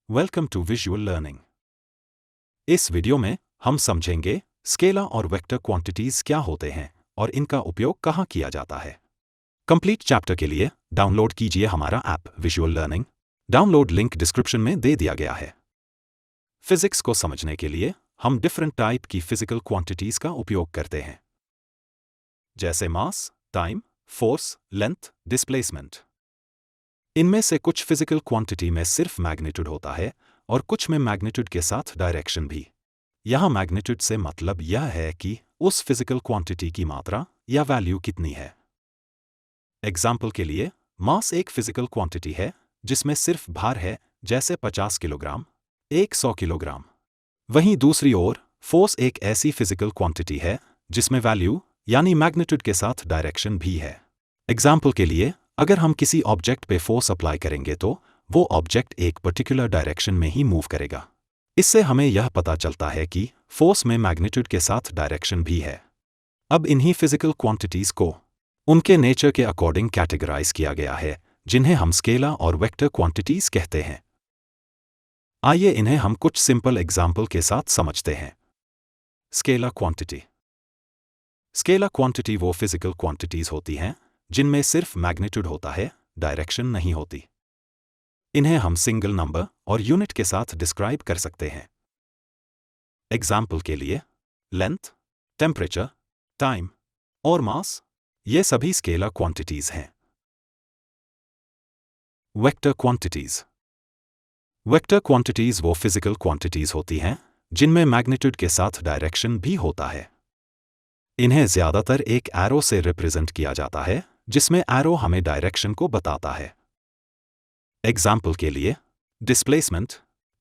Welcome to visual learning. इस video में हम समझेंगे स्केलर और वेक्टर क्वांटिटीज क्या होते हैं और इनका उपयोग कहाँ किया जाता है। कंप्लीट चैप्टर के लिए डाउनलोड कीजिए हमारा app visual learning. Download link description में दे दिया गया है। फिजिक्स को समझने के लिए हम डिफरेंट टाइप की फिजिकल क्वांटिटीज का उपयोग करते हैं, जैसे मास, टाइम, फोर्स, लेंथ, डिस्प्लेसमेंट। इनमें से कुछ फिजिकल क्वांटिटी में सिर्फ मैग्नीट्यूड होता है और कुछ में मैग्नीट्यूड के साथ डायरेक्शन भी। यहाँ मैग्नीट्यूड से मतलब यह है कि उस फिजिकल क्वांटिटी की मात्रा या वैल्यू कितनी है। एग्जाम्पल के लिए, मास एक फिजिकल क्वांटिटी है जिसमें सिर्फ भार है, जैसे 50 किलोग्राम, 100 किलोग्राम। वहीं दूसरी ओर फोर्स एक ऐसी फिजिकल क्वांटिटी है जिसमें वैल्यू यानी मैग्नीट्यूड के साथ डायरेक्शन भी है। एग्जाम्पल के लिए, अगर हम किसी ऑब्जेक्ट पे फोर्स अप्लाई करेंगे तो वो ऑब्जेक्ट एक पर्टिकुलर डायरेक्शन में ही मूव करेगा। इससे हमें यह पता चलता है कि फोर्स में मैग्नीट्यूड के साथ डायरेक्शन भी है। अब इन्हीं फिजिकल क्वांटिटीज को उनके नेचर के अकॉर्डिंग कैटेगराइज किया गया है, जिन्हें हम स्केलर और वेक्टर क्वांटिटीज कहते हैं। आइए इन्हें हम कुछ सिंपल एग्जाम्पल के साथ समझते हैं। Scalar quantity. स्केलर क्वांटिटी वो फिजिकल क्वांटिटीज होती हैं जिनमें सिर्फ मैग्नीट्यूड होता है, डायरेक्शन नहीं होती। इन्हें हम सिंगल नंबर और यूनिट के साथ डिस्क्राइब कर सकते हैं। एग्जाम्पल के लिए, लेंथ, टेम्परेचर, टाइम और मास, ये सभी स्केलर क्वांटिटीज हैं। Vector quantities. वेक्टर क्वांटिटीज वो फिजिकल क्वांटिटीज होती हैं जिनमें मैग्नीट्यूड के साथ डायरेक्शन भी होता है। इन्हें ज्यादातर एक एरो से रिप्रेजेंट किया जाता है, जिसमें एरो हमें डायरेक्शन को बताता है। एग्जाम्पल के लिए, डिस्प्लेसमेंट,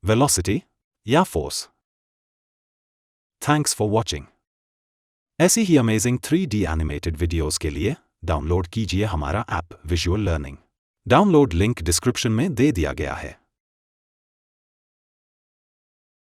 वेलोसिटी या फोर्स। Thanks for watching. ऐसी ही अमेजिंग 3D एनिमेटेड वीडियोस के लिए डाउनलोड कीजिए हमारा app visual learning. Download link description में दे दिया गया है।